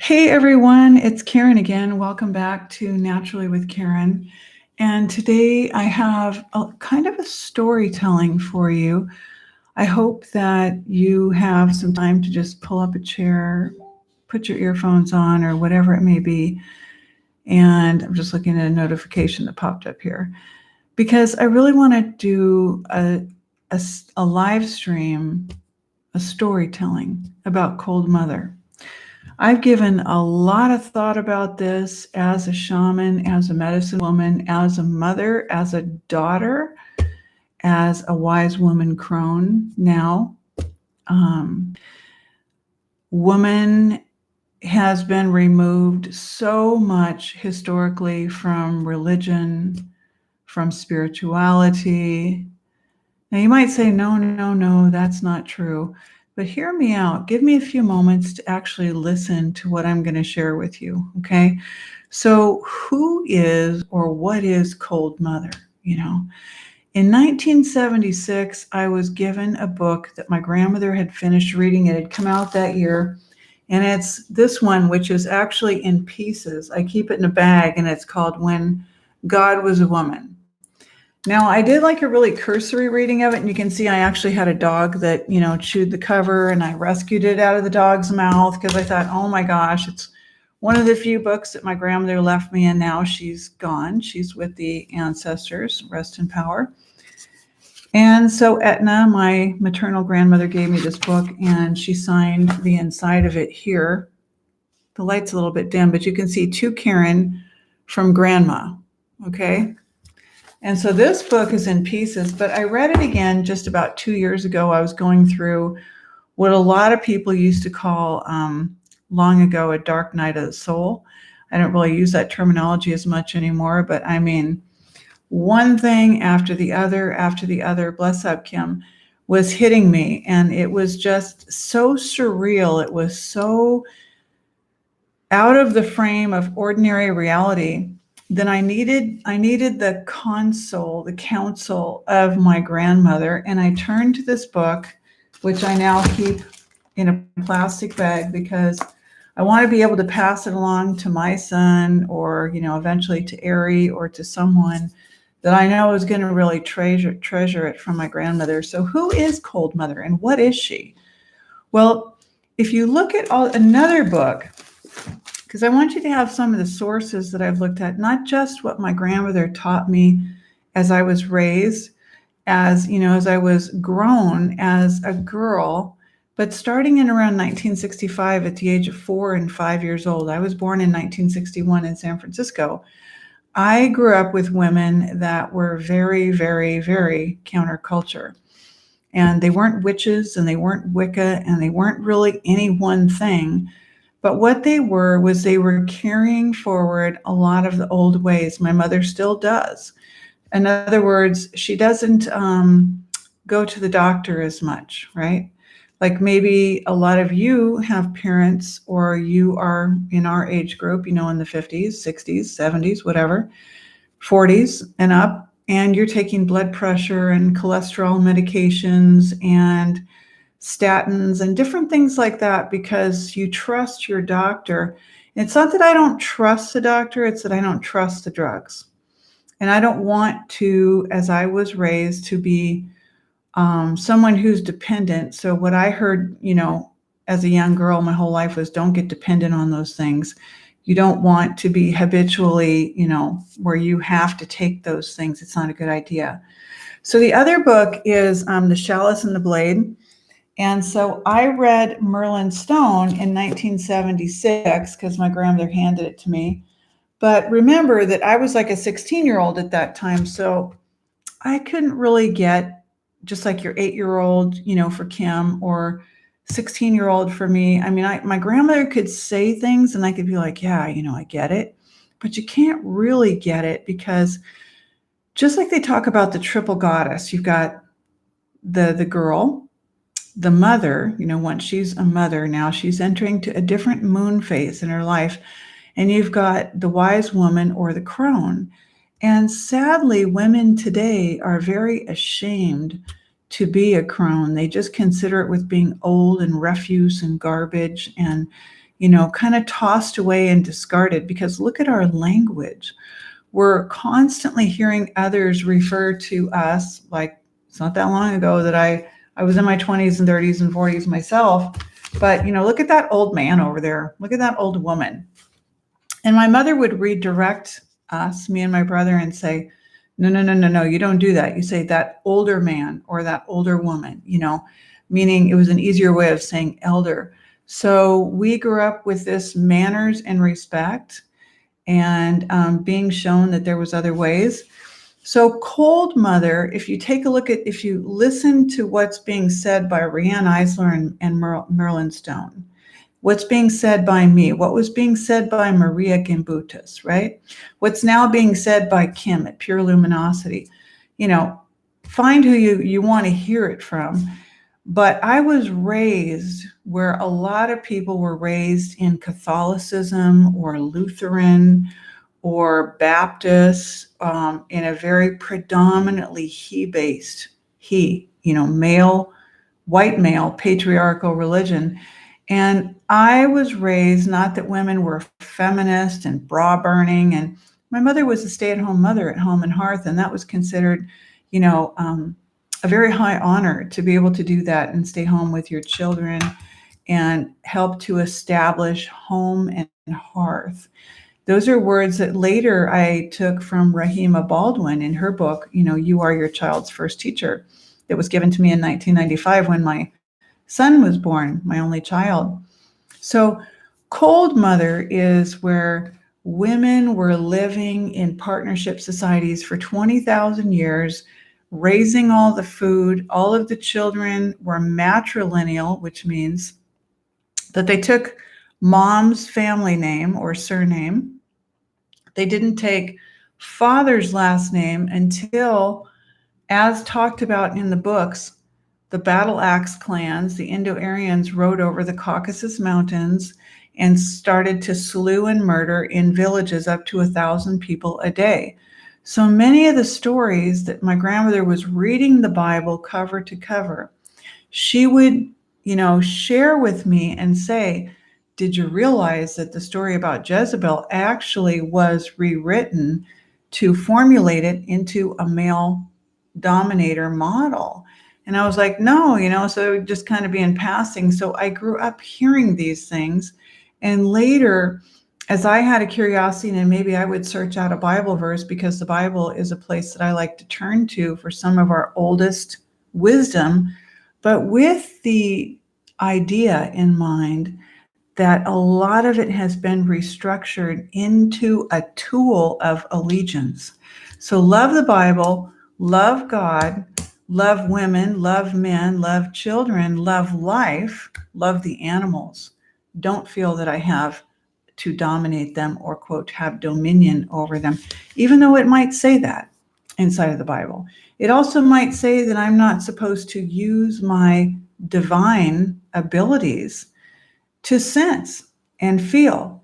Hey everyone, it's Karen again. Welcome back to Naturally with Karen. And today I have a kind of a storytelling for you. I hope that you have some time to just pull up a chair, put your earphones on, or whatever it may be. And I'm just looking at a notification that popped up here because I really want to do a live stream, a storytelling about Cold Mother. I've given a lot of thought about this as a shaman, as a medicine woman, as a mother, as a daughter, as a wise woman crone now. Um, Woman has been removed so much historically from religion, from spirituality. Now you might say, no, that's not true. But hear me out. Give me a few moments to actually listen to what I'm going to share with you. Okay. So, who is or what is Cold Mother? In 1976, I was given a book that my grandmother had finished reading. It had come out that year. And it's this one, which is actually in pieces. I keep it in a bag, and it's called When God Was a Woman. Now, I did like a really cursory reading of it, and you can see I actually had a dog that, chewed the cover, and I rescued it out of the dog's mouth because I thought, oh my gosh, it's one of the few books that my grandmother left me, and now she's gone. She's with the ancestors, rest in power. And so Etna, my maternal grandmother, gave me this book, and she signed the inside of it here. The light's a little bit dim, but you can see to Karen from Grandma, okay? And so this book is in pieces, but I read it again just about 2 years ago. I was going through what a lot of people used to call long ago a dark night of the soul. I don't really use that terminology as much anymore, but I mean, one thing after the other, bless up Kim, was hitting me. And it was just so surreal. It was so out of the frame of ordinary reality. Then I needed the counsel of my grandmother, and I turned to this book, which I now keep in a plastic bag because I want to be able to pass it along to my son, or eventually to Ari, or to someone that I know is going to really treasure it from my grandmother. So who is Cold Mother, and what is she? Well, if you look at another book, because I want you to have some of the sources that I've looked at, not just what my grandmother taught me as I was raised, as I was grown as a girl, but starting in around 1965 at the age of 4 and 5 years old. I was born in 1961 in San Francisco. I grew up with women that were very, very, very counterculture. And they weren't witches, and they weren't Wicca, and they weren't really any one thing. But what they were was they were carrying forward a lot of the old ways. My mother still does. In other words, she doesn't go to the doctor as much, right? Like maybe a lot of you have parents, or you are in our age group, in the 50s, 60s, 70s, whatever, 40s and up, and you're taking blood pressure and cholesterol medications and statins and different things like that because you trust your doctor. It's not that I don't trust the doctor, it's that I don't trust the drugs. And I don't want to, as I was raised, to be someone who's dependent. So what I heard, as a young girl my whole life was, don't get dependent on those things. You don't want to be habitually, where you have to take those things. It's not a good idea. So the other book is The Chalice and the Blade. And so I read Merlin Stone in 1976 because my grandmother handed it to me. But remember that I was like a 16-year-old at that time. So I couldn't really get, just like your 8-year-old, for Kim, or 16-year-old for me. I mean, my grandmother could say things and I could be like, yeah, I get it. But you can't really get it because just like they talk about the triple goddess, you've got the girl, the mother, once she's a mother, now she's entering to a different moon phase in her life. And you've got the wise woman, or the crone. And sadly, women today are very ashamed to be a crone. They just consider it with being old and refuse and garbage. And, kind of tossed away and discarded. Because look at our language. We're constantly hearing others refer to us, like it's not that long ago that I was in my 20s and 30s and 40s myself, but look at that old man over there. Look at that old woman. And my mother would redirect us, me and my brother, and say, no, no, no, no, no, you don't do that. You say that older man or that older woman, meaning it was an easier way of saying elder. So we grew up with this manners and respect, and being shown that there was other ways. So cold mother, if you listen to what's being said by Riane Eisler and Merlin Stone, what's being said by me, what was being said by Maria Gimbutas, right? What's now being said by Kim at Pure Luminosity, find who you want to hear it from. But I was raised where a lot of people were raised in Catholicism or Lutheran or Baptist, in a very predominantly male, white male, patriarchal religion. And I was raised, not that women were feminist and bra burning, and my mother was a stay-at-home mother at home and hearth, and that was considered, a very high honor to be able to do that and stay home with your children and help to establish home and hearth. Those are words that later I took from Rahima Baldwin in her book, You Are Your Child's First Teacher, that was given to me in 1995 when my son was born, my only child. So cold mother is where women were living in partnership societies for 20,000 years, raising all the food. All of the children were matrilineal, which means that they took mom's family name or surname. They didn't take father's last name until, as talked about in the books, the Battle Axe clans, the Indo-Aryans, rode over the Caucasus Mountains and started to slew and murder in villages up to 1,000 people a day. So many of the stories that my grandmother was reading the Bible cover to cover, she would, share with me and say, did you realize that the story about Jezebel actually was rewritten to formulate it into a male dominator model? And I was like, no, so it would just kind of be in passing. So I grew up hearing these things. And later, as I had a curiosity, and maybe I would search out a Bible verse, because the Bible is a place that I like to turn to for some of our oldest wisdom, but with the idea in mind that a lot of it has been restructured into a tool of allegiance. So love the Bible, love God, love women, love men, love children, love life, love the animals. Don't feel that I have to dominate them or, quote, have dominion over them, even though it might say that inside of the Bible. It also might say that I'm not supposed to use my divine abilities to sense and feel.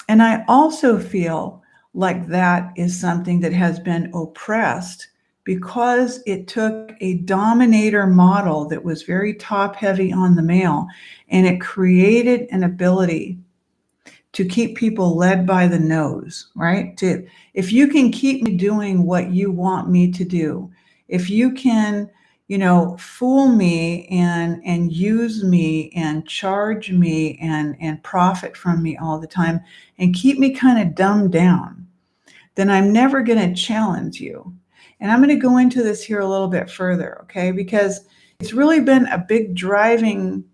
And I also feel like that is something that has been oppressed because it took a dominator model that was very top heavy on the male, and it created an ability to keep people led by the nose, right? If you can keep me doing what you want me to do, if you can, fool me and use me and charge me and profit from me all the time and keep me kind of dumbed down, then I'm never going to challenge you. And I'm going to go into this here a little bit further, okay? Because it's really been a big driving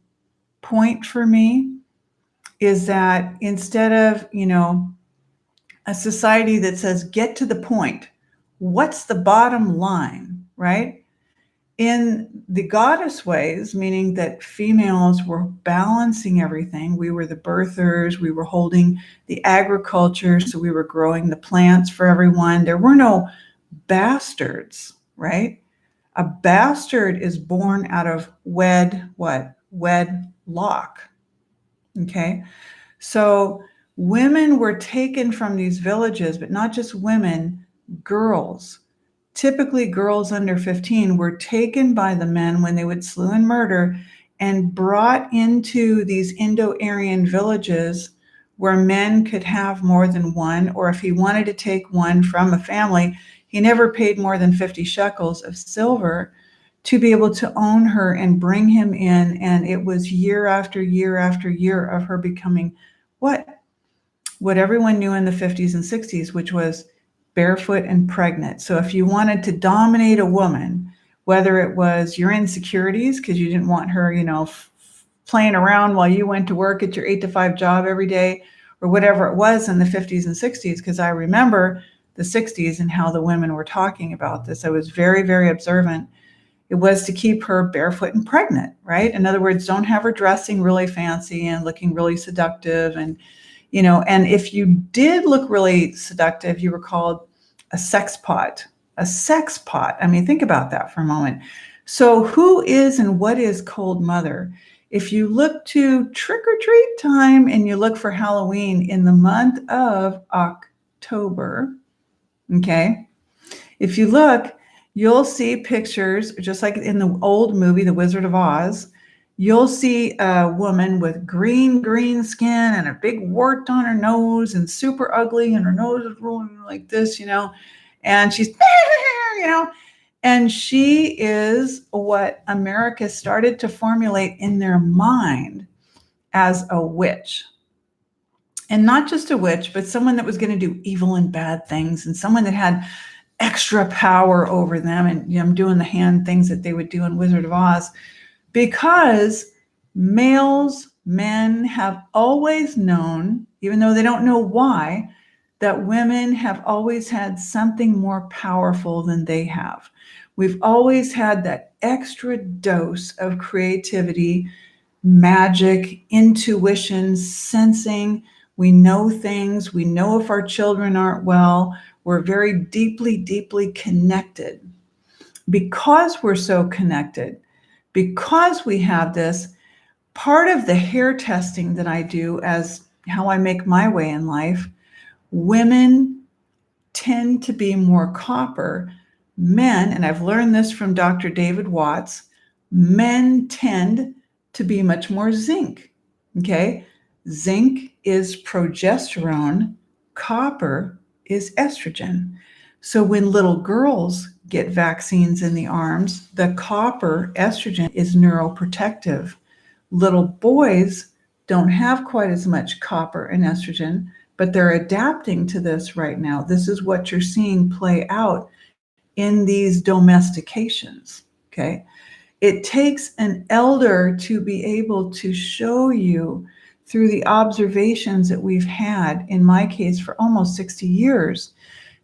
point for me, is that instead of, a society that says, get to the point, what's the bottom line, right? In the goddess ways, meaning that females were balancing everything. We were the birthers, we were holding the agriculture, so we were growing the plants for everyone. There were no bastards, right? A bastard is born out of wedlock. Okay, so women were taken from these villages, but not just women, girls. Typically girls under 15 were taken by the men when they would slew and murder and brought into these Indo-Aryan villages where men could have more than one, or if he wanted to take one from a family, he never paid more than 50 shekels of silver to be able to own her and bring him in. And it was year after year after year of her becoming what everyone knew in the 50s and 60s, which was barefoot and pregnant. So if you wanted to dominate a woman, whether it was your insecurities because you didn't want her, playing around while you went to work at your 8 to 5 job every day, or whatever it was in the 50s and 60s, because I remember the 60s and how the women were talking about this. I was very, very observant. It was to keep her barefoot and pregnant, right? In other words, don't have her dressing really fancy and looking really seductive. And if you did look really seductive, you were called a sex pot. A sex pot. I mean, think about that for a moment. So who is and what is Cold Mother? If you look to trick or treat time and you look for Halloween in the month of October, okay, if you look, you'll see pictures, just like in the old movie, The Wizard of Oz. You'll see a woman with green skin and a big wart on her nose and super ugly, and her nose is rolling like this, and she's, and she is what America started to formulate in their mind as a witch. And not just a witch, but someone that was going to do evil and bad things, and someone that had extra power over them. And I'm doing the hand things that they would do in Wizard of Oz, because men have always known, even though they don't know why, that women have always had something more powerful than they have. We've always had that extra dose of creativity, magic, intuition, sensing. We know things. We know if our children aren't well. We're very deeply, deeply connected. Because we're so connected, because we have this, part of the hair testing that I do as how I make my way in life, women tend to be more copper. Men, and I've learned this from Dr. David Watts, men tend to be much more zinc. Okay. Zinc is progesterone. Copper is estrogen. So when little girls get vaccines in the arms, the copper estrogen is neuroprotective. Little boys don't have quite as much copper and estrogen, but they're adapting to this right now. This is what you're seeing play out in these domestications, okay? It takes an elder to be able to show you through the observations that we've had, in my case, for almost 60 years,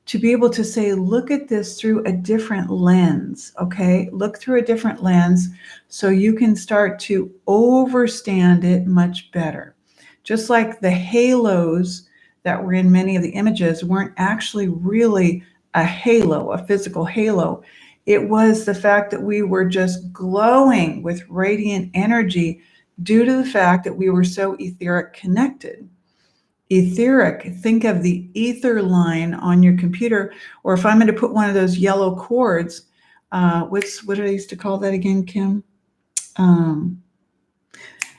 to be able to say, look at this through a different lens, okay? Look through a different lens so you can start to overstand it much better. Just like the halos that were in many of the images weren't actually really a halo, a physical halo. It was the fact that we were just glowing with radiant energy due to the fact that we were so etheric connected. Etheric, think of the ether line on your computer, or if I'm going to put one of those yellow cords, what did I used to call that again, Kim?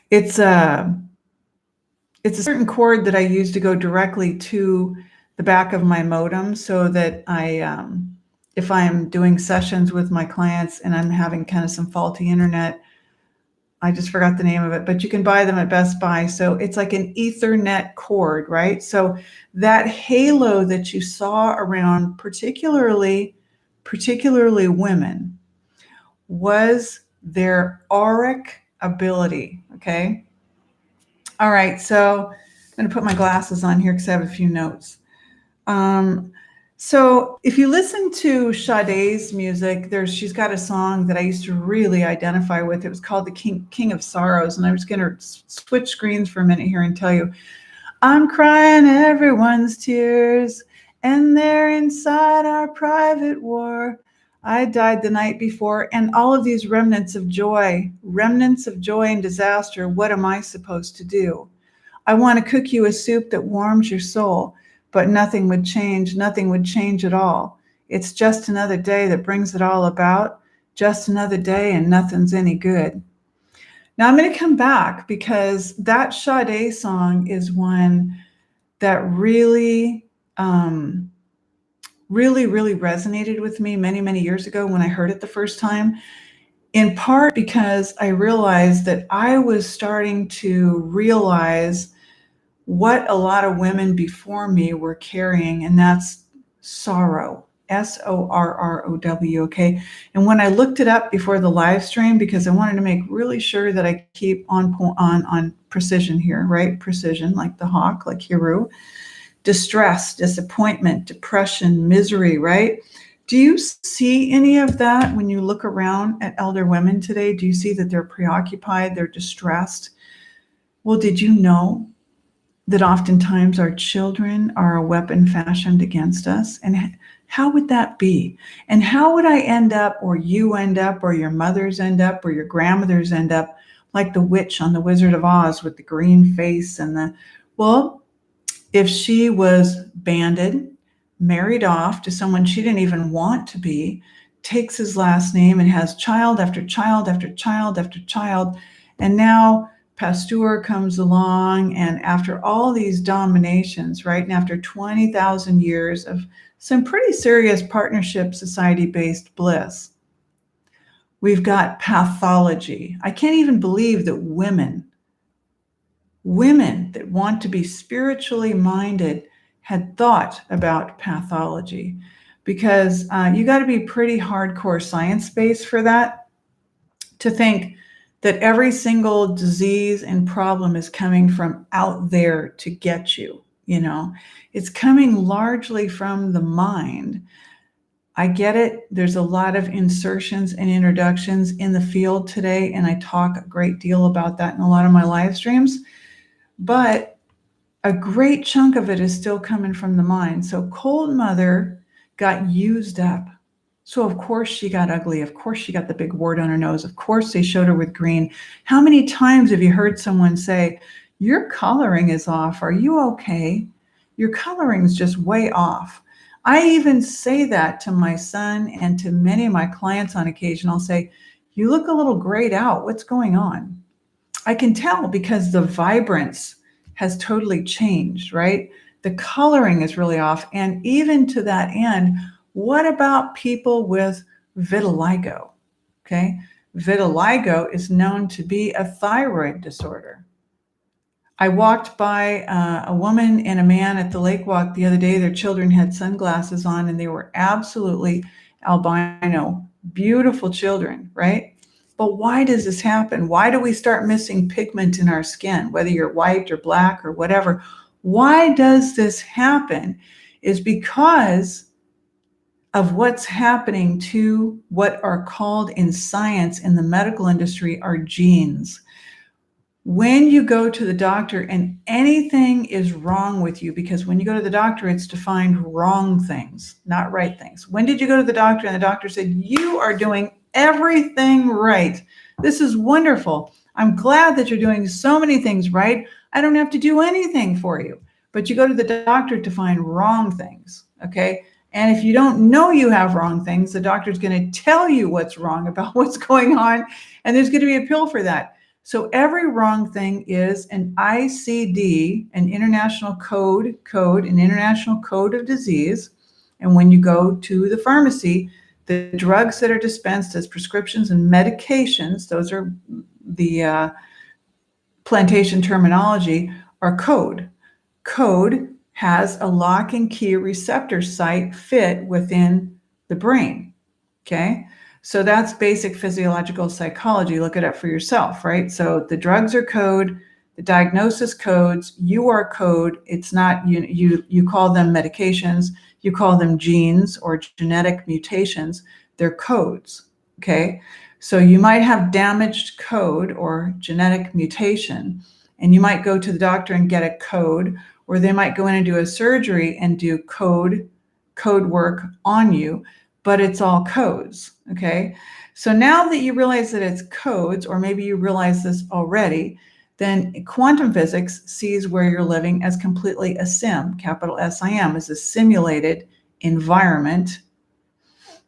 It's a certain cord that I use to go directly to the back of my modem, so that if I'm doing sessions with my clients and I'm having kind of some faulty internet, I just forgot the name of it, but you can buy them at Best Buy. So it's like an Ethernet cord, right? So that halo that you saw around particularly women was their auric ability, okay? All right, so I'm going to put my glasses on here because I have a few notes. So if you listen to Sade's music, she's got a song that I used to really identify with. It was called The King of Sorrows. And I'm just going to switch screens for a minute here and tell you, I'm crying everyone's tears, and they're inside our private war. I died the night before, and all of these remnants of joy and disaster. What am I supposed to do? I want to cook you a soup that warms your soul, but nothing would change. Nothing would change at all. It's just another day that brings it all about. Just another day, and nothing's any good. Now I'm going to come back, because that Sade song is one that really, really, really resonated with me many, many years ago when I heard it the first time, in part because I realized that I was starting to realize what a lot of women before me were carrying, and that's sorrow. Sorrow, okay? And when I looked it up before the live stream, because I wanted to make really sure that I keep on precision here, right? Precision, like the hawk, like Hiru. Distress, disappointment, depression, misery, right? Do you see any of that when you look around at elder women today? Do you see that they're preoccupied, they're distressed? Well, did you know that oftentimes our children are a weapon fashioned against us? And how would that be? And how would I end up, or you end up, or your mothers end up, or your grandmothers end up like the witch on The Wizard of Oz with the green face and well, if she was banded, married off to someone she didn't even want to be, takes his last name and has child after child after child after child, and now Pasteur comes along, and after all these dominations, right, and after 20,000 years of some pretty serious partnership, society-based bliss, we've got pathology. I can't even believe that women that want to be spiritually minded had thought about pathology, because you got to be pretty hardcore science-based for that, to think that every single disease and problem is coming from out there to get you. It's coming largely from the mind. I get it. There's a lot of insertions and introductions in the field today, and I talk a great deal about that in a lot of my live streams. But a great chunk of it is still coming from the mind. So Cold Mother got used up. So of course she got ugly. Of course she got the big wart on her nose. Of course they showed her with green. How many times have you heard someone say, your coloring is off? Are you okay? Your coloring is just way off. I even say that to my son and to many of my clients on occasion. I'll say, you look a little grayed out. What's going on? I can tell because the vibrance has totally changed, right? The coloring is really off. And even to that end, what about people with vitiligo? Okay. Vitiligo is known to be a thyroid disorder. I walked by a woman and a man at the lake walk the other day. Their children had sunglasses on and they were absolutely albino, beautiful children, right? But why does this happen? Why do we start missing pigment in our skin, whether you're white or black or whatever? Why does this happen? Is because of what's happening to what are called in science, in the medical industry, are genes. When you go to the doctor and anything is wrong with you, because when you go to the doctor, it's to find wrong things, not right things. When did you go to the doctor and the doctor said, you are doing everything right? This is wonderful. I'm glad that you're doing so many things right. I don't have to do anything for you. But you go to the doctor to find wrong things, okay? And if you don't know you have wrong things, the doctor's going to tell you what's wrong about what's going on, and there's going to be a pill for that. So every wrong thing is an ICD, an international code, an international code of disease. And when you go to the pharmacy, the drugs that are dispensed as prescriptions and medications, those are the plantation terminology, are code. Code has a lock and key receptor site fit within the brain, okay? So that's basic physiological psychology. Look it up for yourself, right? So the drugs are code, the diagnosis codes, you are code. It's not, you call them medications, you call them genes or genetic mutations. They're codes, okay? So you might have damaged code or genetic mutation, and you might go to the doctor and get a code, or they might go in and do a surgery and do code work on you, but it's all codes, okay? So now that you realize that it's codes, or maybe you realize this already, then quantum physics sees where you're living as completely a sim, capital S-I-M, as a simulated environment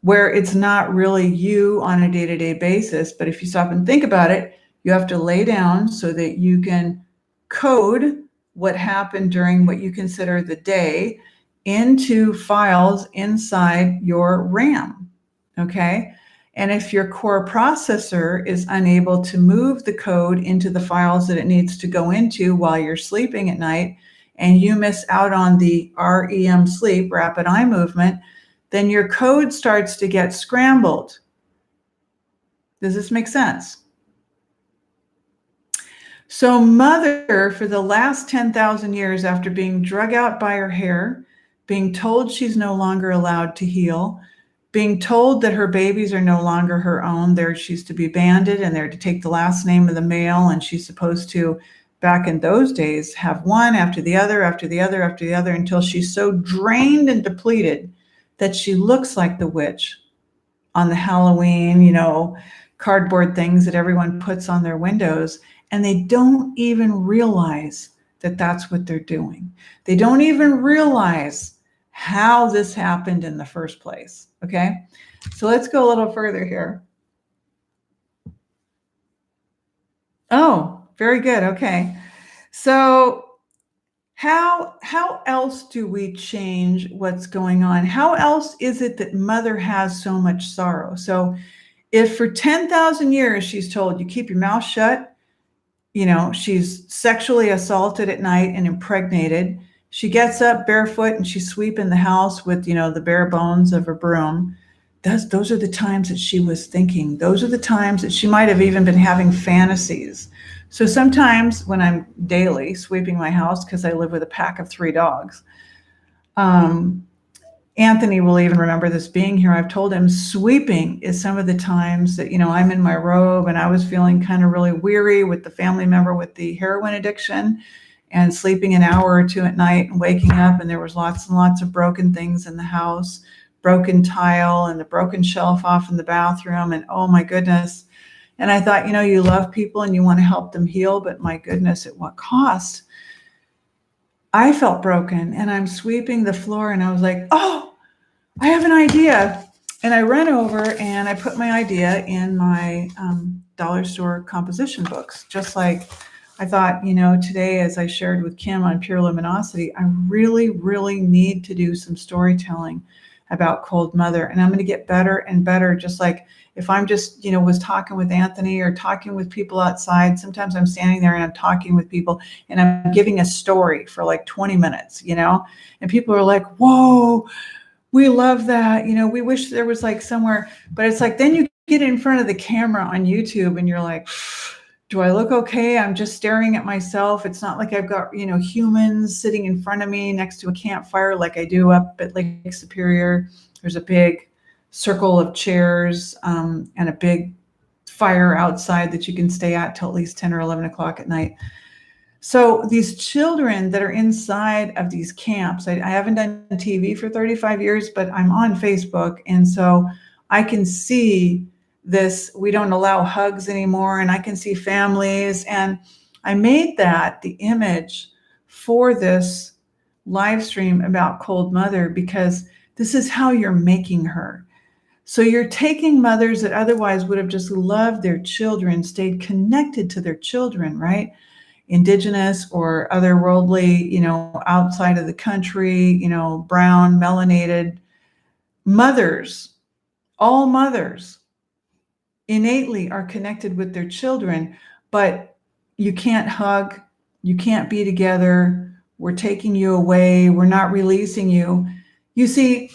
where it's not really you on a day-to-day basis. But if you stop and think about it, you have to lay down so that you can code what happened during what you consider the day into files inside your RAM, okay? And if your core processor is unable to move the code into the files that it needs to go into while you're sleeping at night, and you miss out on the REM sleep, rapid eye movement, then your code starts to get scrambled. Does this make sense? So mother, for the last 10,000 years, after being drug out by her hair, being told she's no longer allowed to heal, being told that her babies are no longer her own, she's to be banded and they're to take the last name of the male, and she's supposed to, back in those days, have one after the other, after the other, after the other, until she's so drained and depleted that she looks like the witch on the Halloween, cardboard things that everyone puts on their windows. And they don't even realize that that's what they're doing. They don't even realize how this happened in the first place, okay? So let's go a little further here. Oh, very good, okay. So how else do we change what's going on? How else is it that mother has so much sorrow? So if for 10,000 years she's told you keep your mouth shut, she's sexually assaulted at night and impregnated. She gets up barefoot and she's sweeping the house with, the bare bones of her broom. Those are the times that she was thinking. Those are the times that she might have even been having fantasies. So sometimes when I'm daily sweeping my house, because I live with a pack of 3 dogs, Anthony will even remember this being here. I've told him sweeping is some of the times that, I'm in my robe and I was feeling kind of really weary with the family member with the heroin addiction and sleeping an hour or 2 at night and waking up, and there was lots and lots of broken things in the house, broken tile and the broken shelf off in the bathroom, and oh my goodness. And I thought, you love people and you want to help them heal, but my goodness, at what cost? I felt broken, and I'm sweeping the floor and I was like, oh, I have an idea. And I ran over and I put my idea in my dollar store composition books, just like I thought, today, as I shared with Kim on Pure Luminosity, I really, really need to do some storytelling about Cold Mother. And I'm going to get better and better, just like if I'm just, was talking with Anthony or talking with people outside. Sometimes I'm standing there and I'm talking with people and I'm giving a story for like 20 minutes, and people are like, whoa, we love that. We wish there was like somewhere, but it's like, then you get in front of the camera on YouTube and you're like, do I look okay? I'm just staring at myself. It's not like I've got, humans sitting in front of me next to a campfire like I do up at Lake Superior. There's a big circle of chairs and a big fire outside that you can stay at till at least 10 or 11 o'clock at night. So these children that are inside of these camps, I haven't done TV for 35 years, but I'm on Facebook. And so I can see this, we don't allow hugs anymore, and I can see families. And I made that the image for this live stream about Cold Mother, because this is how you're making her. So you're taking mothers that otherwise would have just loved their children, stayed connected to their children, right? Indigenous or otherworldly, outside of the country, brown, melanated mothers, all mothers innately are connected with their children, but you can't hug, you can't be together, we're taking you away, we're not releasing you. You see,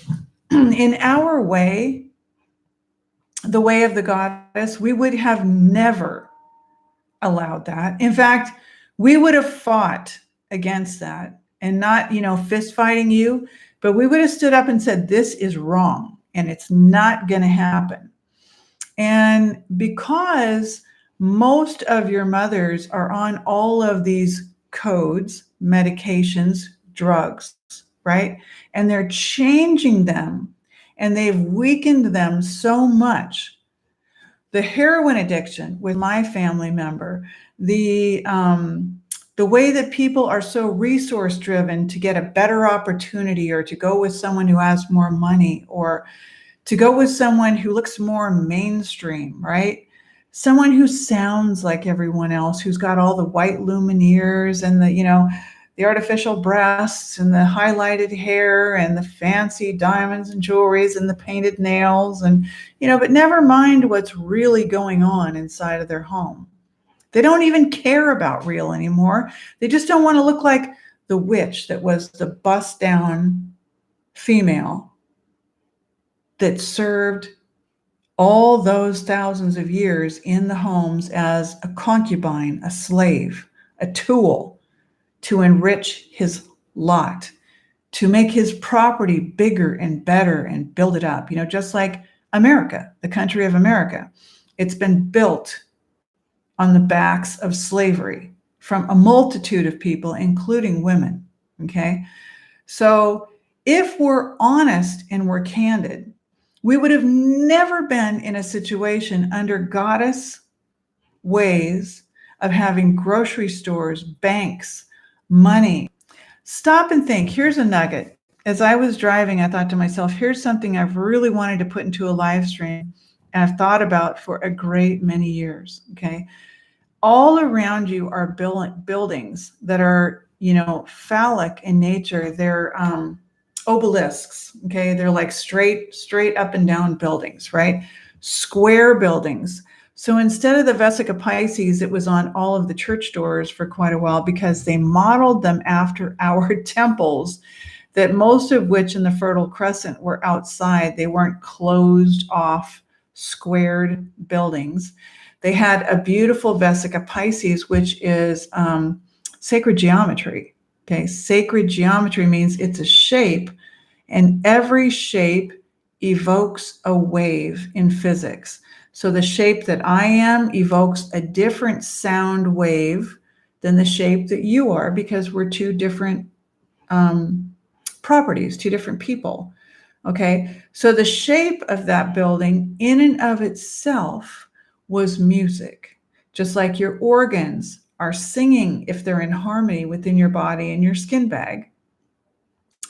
in our way, the way of the goddess, we would have never allowed that. In fact, we would have fought against that, and not, fist fighting you, but we would have stood up and said, this is wrong and it's not going to happen. And because most of your mothers are on all of these codes, medications, drugs, right? And they're changing them and they've weakened them so much. The heroin addiction with my family member, the way that people are so resource driven to get a better opportunity, or to go with someone who has more money, or to go with someone who looks more mainstream, right? Someone who sounds like everyone else, who's got all the white lumineers and the the artificial breasts and the highlighted hair and the fancy diamonds and jewelries and the painted nails and, but never mind what's really going on inside of their home. They don't even care about real anymore. They just don't want to look like the witch that was the bust down female that served all those thousands of years in the homes as a concubine, a slave, a tool to enrich his lot, to make his property bigger and better and build it up. Just like America, the country of America. It's been built on the backs of slavery from a multitude of people, including women. Okay. So if we're honest and we're candid, we would have never been in a situation under goddess ways of having grocery stores, banks, money. Stop and think. Here's a nugget. As I was driving, I thought to myself, here's something I've really wanted to put into a live stream and I've thought about for a great many years. Okay. All around you are buildings that are, phallic in nature. They're obelisks. Okay. They're like straight up and down buildings, right? Square buildings. So instead of the Vesica Pisces, it was on all of the church doors for quite a while because they modeled them after our temples, that most of which in the Fertile Crescent were outside. They weren't closed off, squared buildings. They had a beautiful Vesica Pisces, which is sacred geometry. Okay, sacred geometry means it's a shape, and every shape evokes a wave in physics. So the shape that I am evokes a different sound wave than the shape that you are, because we're two different properties, two different people. Okay, so the shape of that building in and of itself was music, just like your organs are singing if they're in harmony within your body and your skin bag,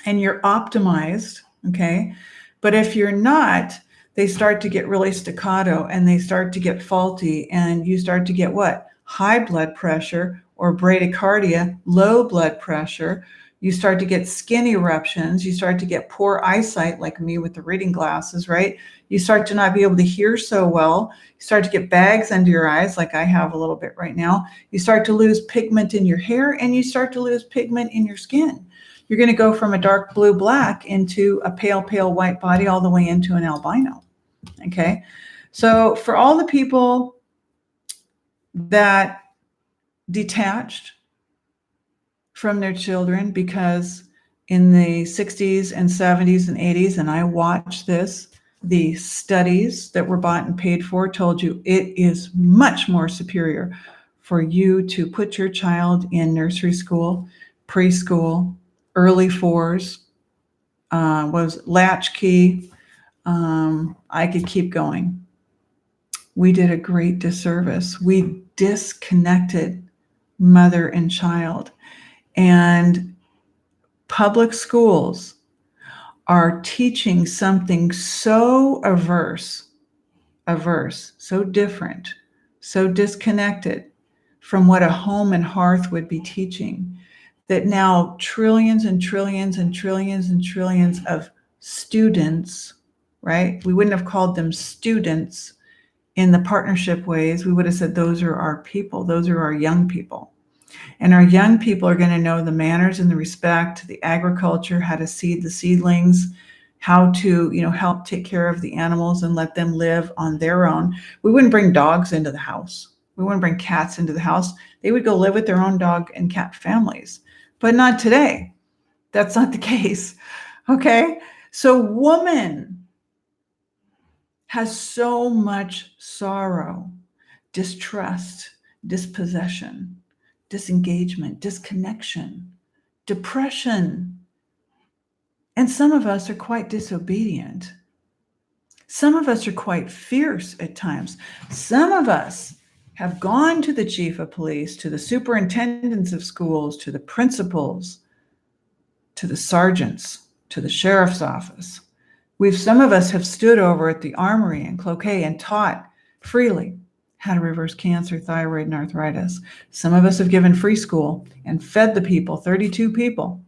and you're optimized. Okay, but if you're not, they start to get really staccato and they start to get faulty, and you start to get what? High blood pressure or bradycardia, low blood pressure. You start to get skin eruptions. You start to get poor eyesight, like me with the reading glasses, right? You start to not be able to hear so well. You start to get bags under your eyes, like I have a little bit right now. You start to lose pigment in your hair, and you start to lose pigment in your skin. You're going to go from a dark blue black into a pale, pale white body, all the way into an albino. Okay. So for all the people that detached from their children because in the 60s and 70s and 80s, and I watched this, the studies that were bought and paid for told you it is much more superior for you to put your child in nursery school, preschool, early fours, was latchkey. I could keep going. We did a great disservice. We disconnected mother and child. And public schools are teaching something so averse, so different, so disconnected from what a home and hearth would be teaching, that now trillions and trillions and trillions and trillions of students, right? We wouldn't have called them students in the partnership ways. We would have said those are our people. Those are our young people. And our young people are going to know the manners and the respect, the agriculture, how to seed the seedlings, how to, help take care of the animals and let them live on their own. We wouldn't bring dogs into the house. We wouldn't bring cats into the house. They would go live with their own dog and cat families. But not today. That's not the case. Okay? So woman has so much sorrow, distrust, dispossession, disengagement, disconnection, depression. And some of us are quite disobedient. Some of us are quite fierce at times. Some of us have gone to the chief of police, to the superintendents of schools, to the principals, to the sergeants, to the sheriff's office. Some of us have stood over at the armory and Cloquet and taught freely how to reverse cancer, thyroid, and arthritis. Some of us have given free school and fed the people, 32 people.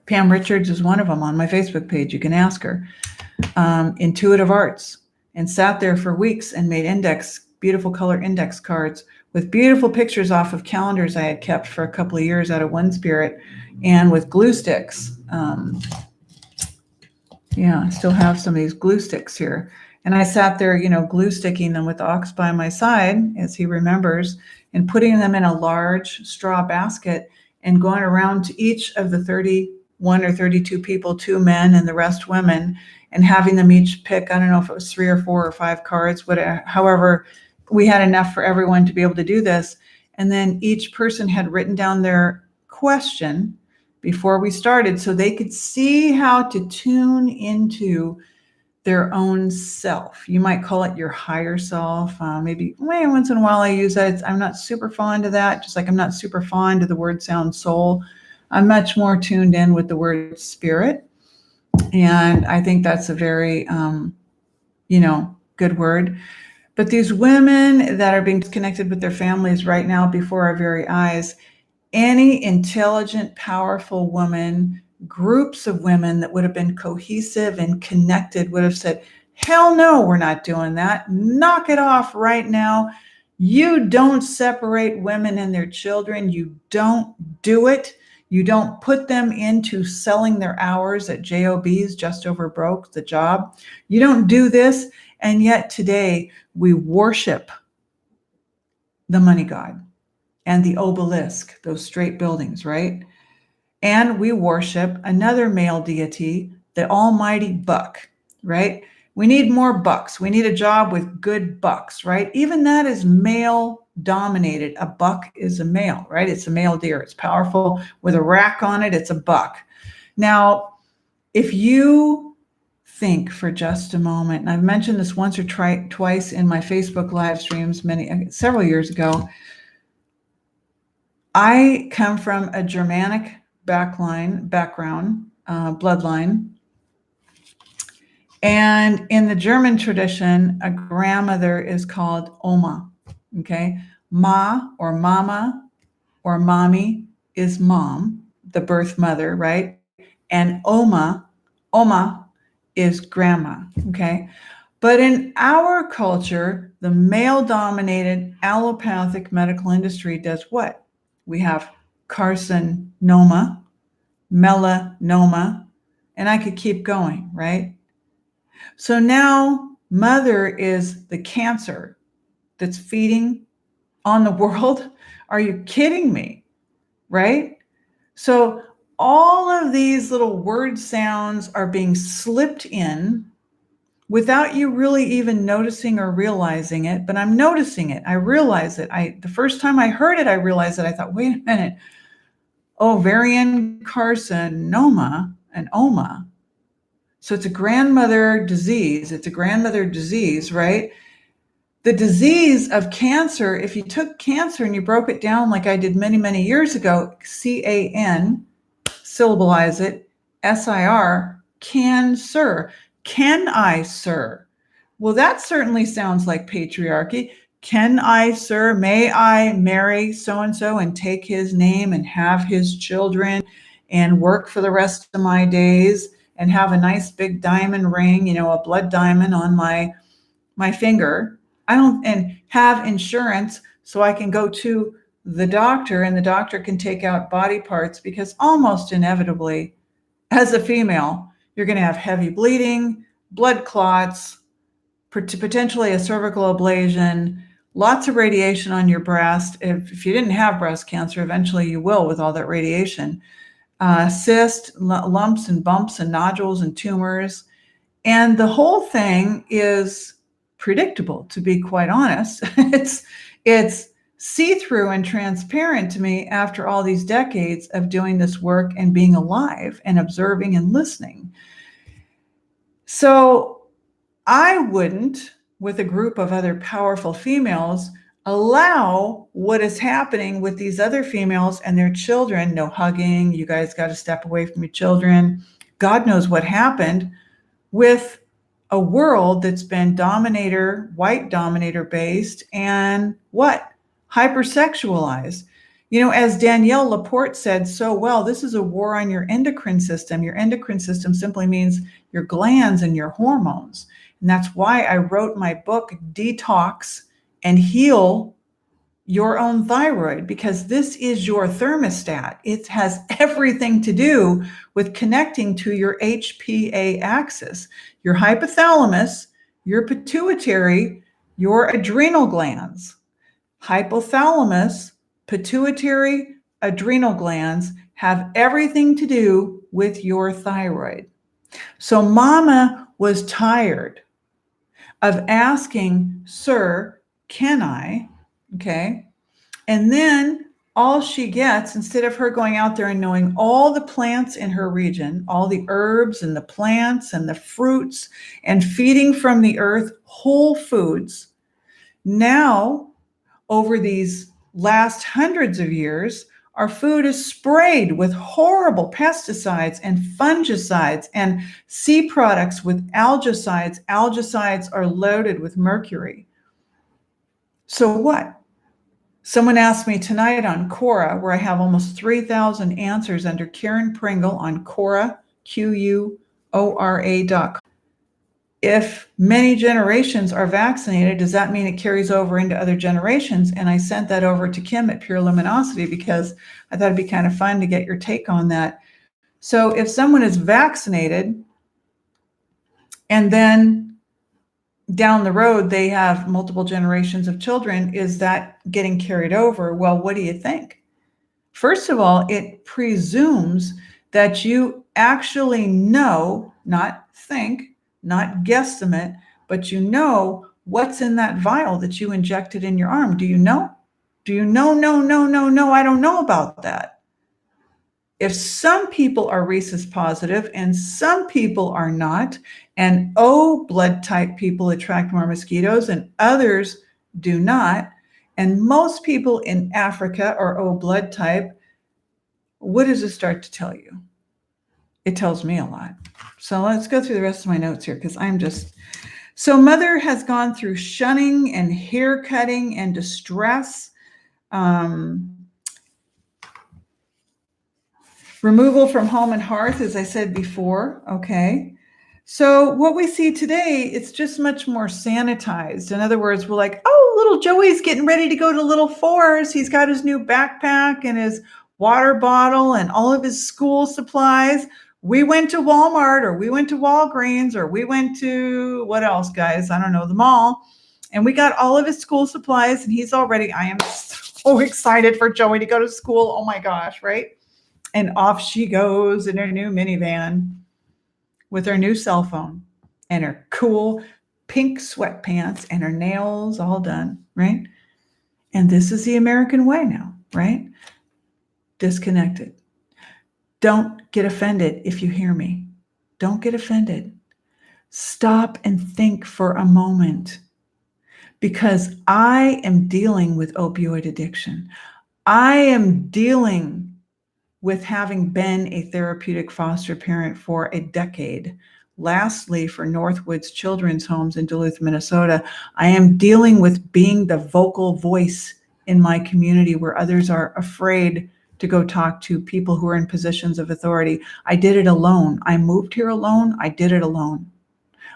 Pam Richards is one of them on my Facebook page. You can ask her. Intuitive Arts, and sat there for weeks and made beautiful color index cards with beautiful pictures off of calendars I had kept for a couple of years out of One Spirit, and with glue sticks. I still have some of these glue sticks here. And I sat there, glue sticking them with Ox by my side, as he remembers, and putting them in a large straw basket and going around to each of the 31 or 32 people, 2 men and the rest women, and having them each pick, I don't know if it was 3 or 4 or 5 cards, whatever, however, we had enough for everyone to be able to do this. And then each person had written down their question before we started so they could see how to tune into their own self. You might call it your higher self. Maybe once in a while I use that. I'm not super fond of that, just like I'm not super fond of the word sound soul. I'm much more tuned in with the word spirit. And I think that's a very, good word. But these women that are being disconnected with their families right now before our very eyes, any intelligent, powerful woman, groups of women that would have been cohesive and connected would have said, hell no, we're not doing that. Knock it off right now. You don't separate women and their children. You don't do it. You don't put them into selling their hours at JOBs, just over broke, the job. You don't do this. And yet today we worship the money god and the obelisk, those straight buildings, right? And we worship another male deity, the almighty buck, right? We need more bucks. We need a job with good bucks, right? Even that is male dominated. A buck is a male, right? It's a male deer. It's powerful with a rack on it. It's a buck. Now, if you think for just a moment, and I've mentioned this once or twice in my Facebook live streams several years ago, I come from a Germanic background, bloodline. And in the German tradition, a grandmother is called Oma, okay? Ma or mama or mommy is mom, the birth mother, right? And Oma is grandma, okay? But in our culture, the male-dominated allopathic medical industry does what? We have carcinoma, melanoma, and I could keep going, right? So now mother is the cancer that's feeding on the world. Are you kidding me? Right? So all of these little word sounds are being slipped in without you really even noticing or realizing it, but I'm noticing it. I realize it. The first time I heard it, I realized it. I thought, wait a minute, ovarian carcinoma and OMA. So it's a grandmother disease. It's a grandmother disease, right? The disease of cancer, if you took cancer and you broke it down like I did many, many years ago, C-A-N, syllableize it, S-I-R, cancer. Can I, sir? Well, that certainly sounds like patriarchy. Can I, sir, may I marry so-and-so and take his name and have his children and work for the rest of my days and have a nice big diamond ring, a blood diamond on my finger? And have insurance so I can go to the doctor and the doctor can take out body parts, because almost inevitably, as a female, you're going to have heavy bleeding, blood clots, potentially a cervical ablation, lots of radiation on your breast. If you didn't have breast cancer, eventually you will with all that radiation. Cysts, lumps and bumps and nodules and tumors. And the whole thing is predictable, to be quite honest. It's see-through and transparent to me after all these decades of doing this work and being alive and observing and listening. So I wouldn't, with a group of other powerful females, allow what is happening with these other females and their children. No hugging. You guys got to step away from your children. God knows what happened with a world that's been white dominator based, and what? Hypersexualized. As Danielle Laporte said so well, this is a war on your endocrine system. Your endocrine system simply means your glands and your hormones. And that's why I wrote my book, Detox and Heal Your Own Thyroid, because this is your thermostat. It has everything to do with connecting to your HPA axis, your hypothalamus, your pituitary, your adrenal glands. Hypothalamus, pituitary, adrenal glands have everything to do with your thyroid. So Mama was tired of asking, "Sir, can I?" Okay. And then all she gets, instead of her going out there and knowing all the plants in her region, all the herbs and the plants and the fruits, and feeding from the earth whole foods, now over these last hundreds of years, our food is sprayed with horrible pesticides and fungicides and sea products with algicides. Algicides are loaded with mercury. So what? Someone asked me tonight on Quora, where I have almost 3,000 answers under Karen Pringle on Quora, Quora.com. If many generations are vaccinated, does that mean it carries over into other generations? And I sent that over to Kim at Pure Luminosity because I thought it'd be kind of fun to get your take on that. So if someone is vaccinated and then down the road they have multiple generations of children, is that getting carried over? Well, what do you think? First of all, it presumes that you actually know, not think, not guesstimate, but you know what's in that vial that you injected in your arm. Do you know? Do you know? No, I don't know about that. If some people are rhesus positive and some people are not, and O blood type people attract more mosquitoes and others do not, and most people in Africa are O blood type, what does it start to tell you? It tells me a lot. So let's go through the rest of my notes here, because so Mother has gone through shunning and hair cutting and distress. Removal from home and hearth, as I said before, okay? So what we see today, it's just much more sanitized. In other words, we're like, oh, little Joey's getting ready to go to Little Forest. He's got his new backpack and his water bottle and all of his school supplies. We went to Walmart, or we went to Walgreens, or we went to, what else, guys? I don't know, the mall. And we got all of his school supplies, and he's already, I am so excited for Joey to go to school. Oh my gosh, right? And off she goes in her new minivan with her new cell phone and her cool pink sweatpants and her nails all done, right? And this is the American way now, right? Disconnected. Don't get offended if you hear me. Don't get offended. Stop and think for a moment, because I am dealing with opioid addiction. I am dealing with having been a therapeutic foster parent for a decade. Lastly, for Northwoods Children's Homes in Duluth, Minnesota, I am dealing with being the vocal voice in my community where others are afraid to go talk to people who are in positions of authority. I did it alone. I moved here alone. I did it alone.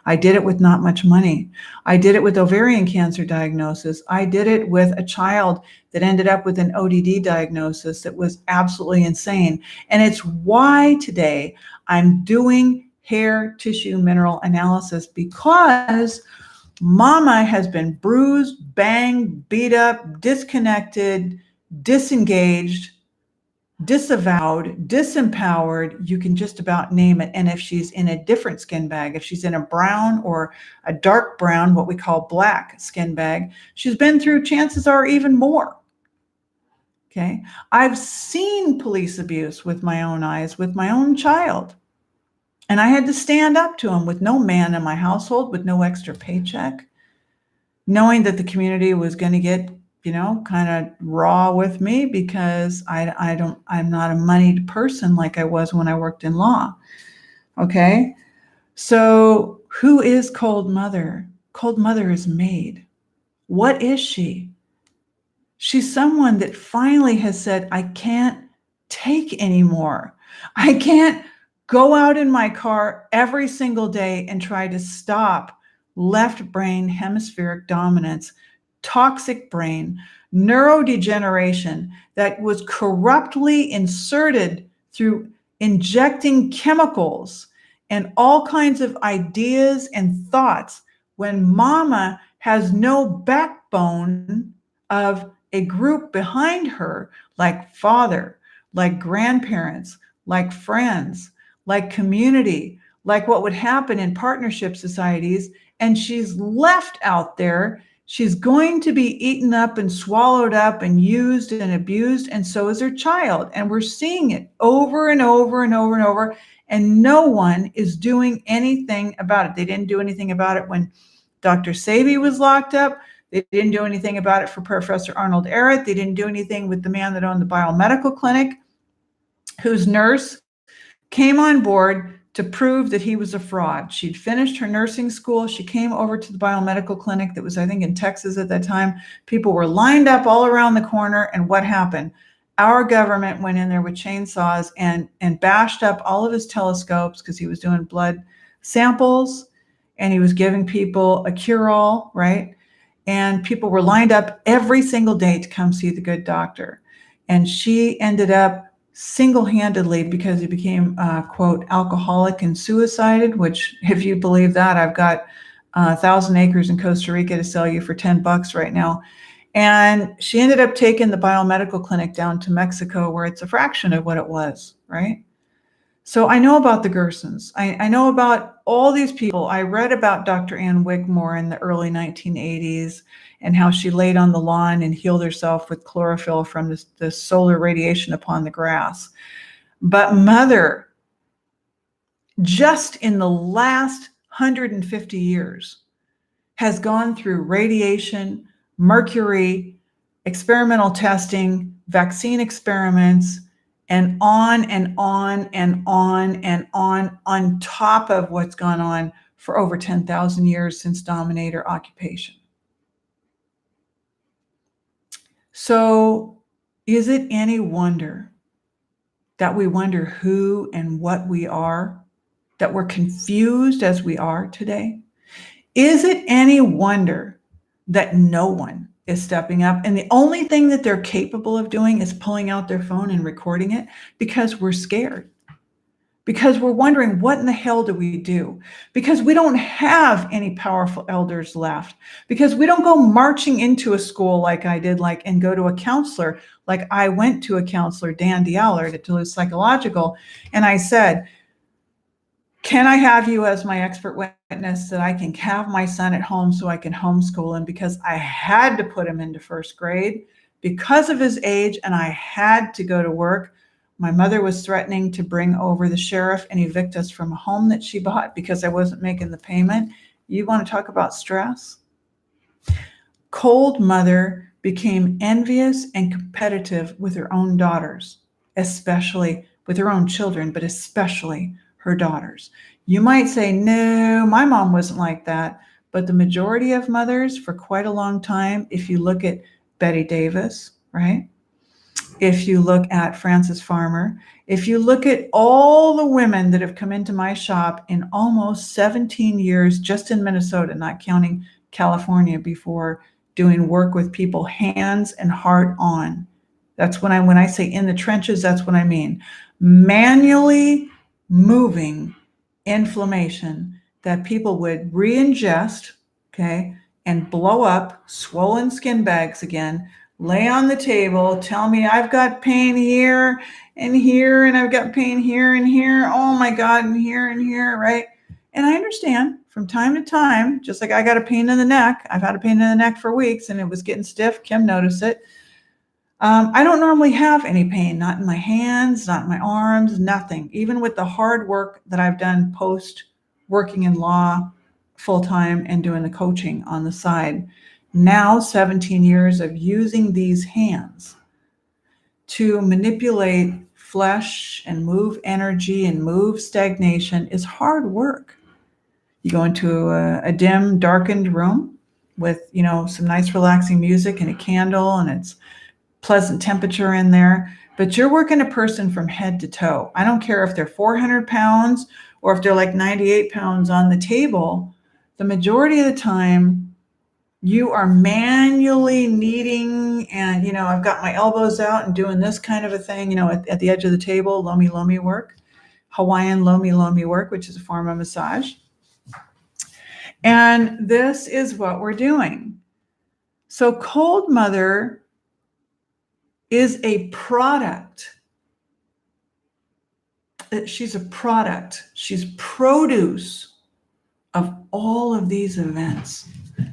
I did it with not much money. I did it with ovarian cancer diagnosis. I did it with a child that ended up with an ODD diagnosis that was absolutely insane. And it's why today I'm doing hair tissue mineral analysis, because Mama has been bruised, banged, beat up, disconnected, disengaged, disavowed, disempowered, you can just about name it. And if she's in a different skin bag, if she's in a brown or a dark brown, what we call black skin bag, she's been through, chances are, even more. Okay. I've seen police abuse with my own eyes, with my own child. And I had to stand up to him with no man in my household, with no extra paycheck, knowing that the community was going to get, kind of raw with me, because I'm not a moneyed person like I was when I worked in law. Okay. So Who is Cold Mother? Cold Mother is made. What is she? She's someone that finally has said, I can't take anymore. I can't go out in my car every single day and try to stop left brain hemispheric dominance, toxic brain, neurodegeneration that was corruptly inserted through injecting chemicals and all kinds of ideas and thoughts when mama has no backbone of a group behind her, like father, like grandparents, like friends, like community, like what would happen in partnership societies. And she's left out there. She's going to be eaten up and swallowed up and used and abused. And so is her child. And we're seeing it over and over and over and over. And no one is doing anything about it. They didn't do anything about it when Dr. Sebi was locked up. They didn't do anything about it for Professor Arnold Ehret. They didn't do anything with the man that owned the biomedical clinic, whose nurse came on board to prove that he was a fraud. She'd finished her nursing school. She came over to the biomedical clinic that was, I think, in Texas at that time. People were lined up all around the corner. And what happened? Our government went in there with chainsaws and bashed up all of his telescopes because he was doing blood samples and he was giving people a cure-all, right? And people were lined up every single day to come see the good doctor. And she ended up single-handedly, because he became, quote, alcoholic and suicided, which, if you believe that, I've got 1,000 acres in Costa Rica to sell you for $10 right now. And she ended up taking the biomedical clinic down to Mexico, where it's a fraction of what it was, right? So I know about the Gersons. I know about all these people. I read about Dr. Ann Wigmore in the early 1980s and how she laid on the lawn and healed herself with chlorophyll from the solar radiation upon the grass. But Mother, just in the last 150 years, has gone through radiation, mercury, experimental testing, vaccine experiments, and on and on and on and on top of what's gone on for over 10,000 years since dominator occupation. So is it any wonder that we wonder who and what we are, that we're confused as we are today? Is it any wonder that no one is stepping up, and the only thing that they're capable of doing is pulling out their phone and recording it? Because we're scared, because we're wondering, what in the hell do we do? Because we don't have any powerful elders left, because we don't go marching into a school like I did, and go to a counselor. Like I went to a counselor, Dan Diallard at Duluth Psychological, and I said, can I have you as my expert witness that I can have my son at home so I can homeschool him? Because I had to put him into first grade because of his age, and I had to go to work. My mother was threatening to bring over the sheriff and evict us from a home that she bought because I wasn't making the payment. You want to talk about stress? Cold Mother became envious and competitive with her own daughters, especially with her own children, but especially her daughters. You might say, no, my mom wasn't like that. But the majority of mothers for quite a long time, if you look at Betty Davis, right? If you look at Frances Farmer, if you look at all the women that have come into my shop in almost 17 years, just in Minnesota, not counting California, before doing work with people hands and heart on. That's when I say in the trenches, that's what I mean. Manually moving inflammation that people would re-ingest, okay, and blow up, swollen skin bags again, lay on the table, tell me I've got pain here and here, and I've got pain here and here, oh my God, and here, right? And I understand from time to time, just like I got a pain in the neck, I've had a pain in the neck for weeks and it was getting stiff, Kim noticed it. I don't normally have any pain, not in my hands, not in my arms, nothing. Even with the hard work that I've done post working in law full-time and doing the coaching on the side. Now 17 years of using these hands to manipulate flesh and move energy and move stagnation is hard work. You go into a dim, darkened room with, some nice relaxing music and a candle, and it's pleasant temperature in there. But you're working a person from head to toe. I don't care if they're 400 pounds or if they're like 98 pounds on the table. The majority of the time, you are manually kneading, and I've got my elbows out and doing this kind of a thing, at the edge of the table, lomi lomi work, Hawaiian lomi lomi work, which is a form of massage. And this is what we're doing. So Cold Mother is a product. She's a product. She's produce of all of these events.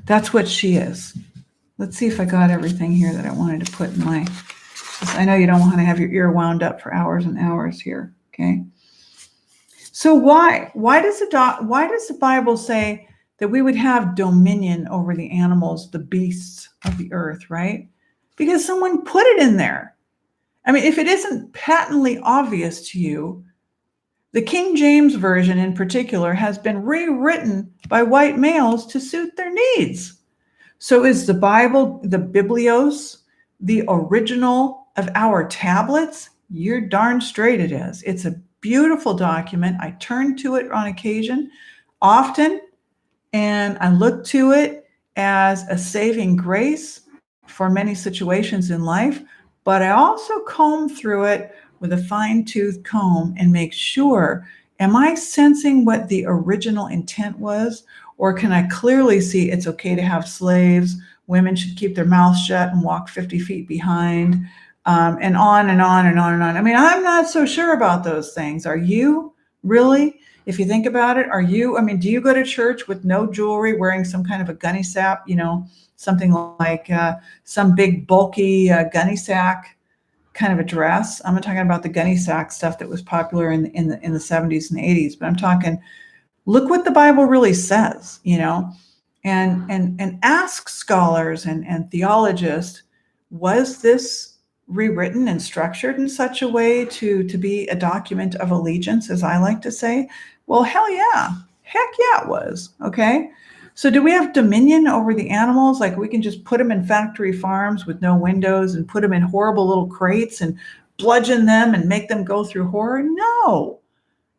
That's what she is. Let's see if I got everything here that I wanted to put in my, I know you don't want to have your ear wound up for hours and hours here, okay? So why does the Bible say that we would have dominion over the animals, the beasts of the earth, right? Because someone put it in there. I mean, if it isn't patently obvious to you, the King James Version in particular has been rewritten by white males to suit their needs. So is the Bible, the Biblios, the original of our tablets? You're darn straight it is. It's a beautiful document. I turn to it on occasion, often, and I look to it as a saving grace for many situations in life. But I also comb through it with a fine-tooth comb and make sure, am I sensing what the original intent was? Or can I clearly see it's okay to have slaves? Women should keep their mouths shut and walk 50 feet behind, and on and on and on and on. I mean, I'm not so sure about those things. Are you really? If you think about it, do you go to church with no jewelry, wearing some kind of a gunny sack, something like some big bulky gunny sack kind of a dress? I'm not talking about the gunny sack stuff that was popular in the 70s and 80s, but I'm talking, look what the Bible really says, and ask scholars and theologians, was this rewritten and structured in such a way to be a document of allegiance, as I like to say? Well, hell yeah. Heck yeah, it was. Okay. So do we have dominion over the animals? Like we can just put them in factory farms with no windows and put them in horrible little crates and bludgeon them and make them go through horror? No,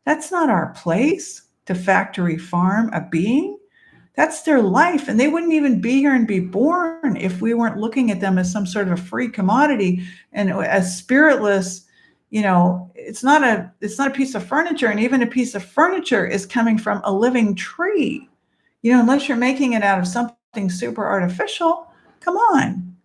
that's not our place to factory farm a being. That's their life. And they wouldn't even be here and be born if we weren't looking at them as some sort of a free commodity and as spiritless. It's not a piece of furniture, and even a piece of furniture is coming from a living tree. Unless you're making it out of something super artificial. Come on.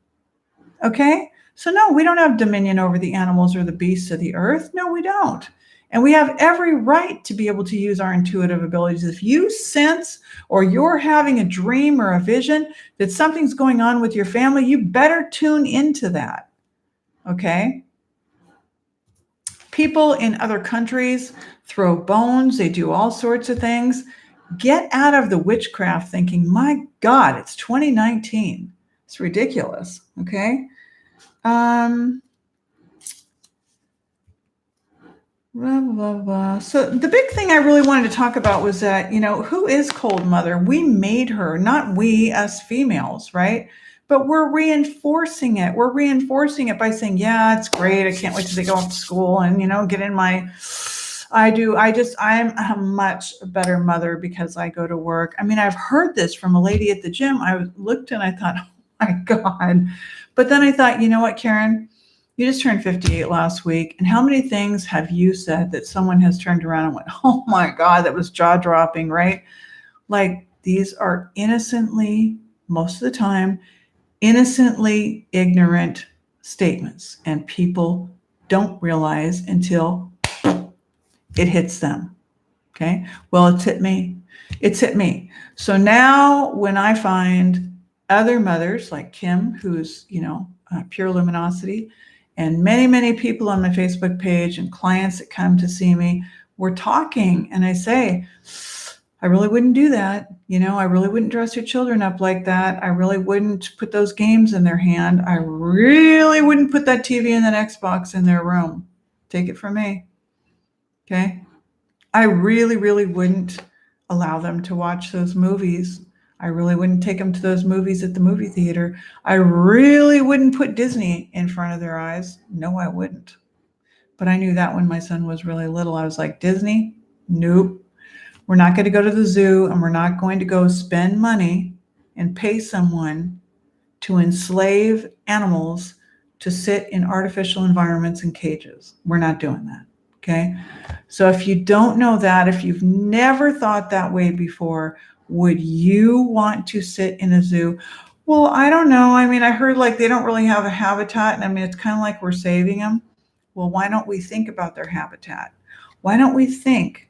Okay? So no, we don't have dominion over the animals or the beasts of the earth. No, we don't. And we have every right to be able to use our intuitive abilities. If you sense or you're having a dream or a vision that something's going on with your family, you better tune into that. Okay? People in other countries throw bones. They do all sorts of things. Get out of the witchcraft thinking, my God, it's 2019. It's ridiculous. Okay? Blah, blah, blah. So the big thing I really wanted to talk about was that, who is Cold Mother? We made her, not we, us females, right? But we're reinforcing it. We're reinforcing it by saying, yeah, it's great. I can't wait till they go off to school and, get in my, I'm a much better mother because I go to work. I mean, I've heard this from a lady at the gym. I looked and I thought, oh my God. But then I thought, you know what, Karen? You just turned 58 last week. And how many things have you said that someone has turned around and went, oh my God, that was jaw dropping, right? Like these are innocently, most of the time, innocently ignorant statements. And people don't realize until it hits them. Okay. Well, it's hit me. It's hit me. So now when I find other mothers like Kim, who's, pure luminosity, and many, many people on my Facebook page and clients that come to see me, we're talking and I say, I really wouldn't do that. I really wouldn't dress your children up like that. I really wouldn't put those games in their hand. I really wouldn't put that TV and that Xbox in their room. Take it from me. Okay. I really, really wouldn't. allow them to watch those movies. I really wouldn't take them to those movies at the movie theater. I really wouldn't put Disney in front of their eyes. No, I wouldn't. But I knew that when my son was really little. I was like, Disney? Nope. We're not going to go to the zoo, and we're not going to go spend money and pay someone to enslave animals to sit in artificial environments in cages. We're not doing that. Okay. So if you don't know that, if you've never thought that way before, would you want to sit in a zoo? Well, I don't know. I mean, I heard like they don't really have a habitat. And I mean, it's kind of like we're saving them. Well, why don't we think about their habitat? Why don't we think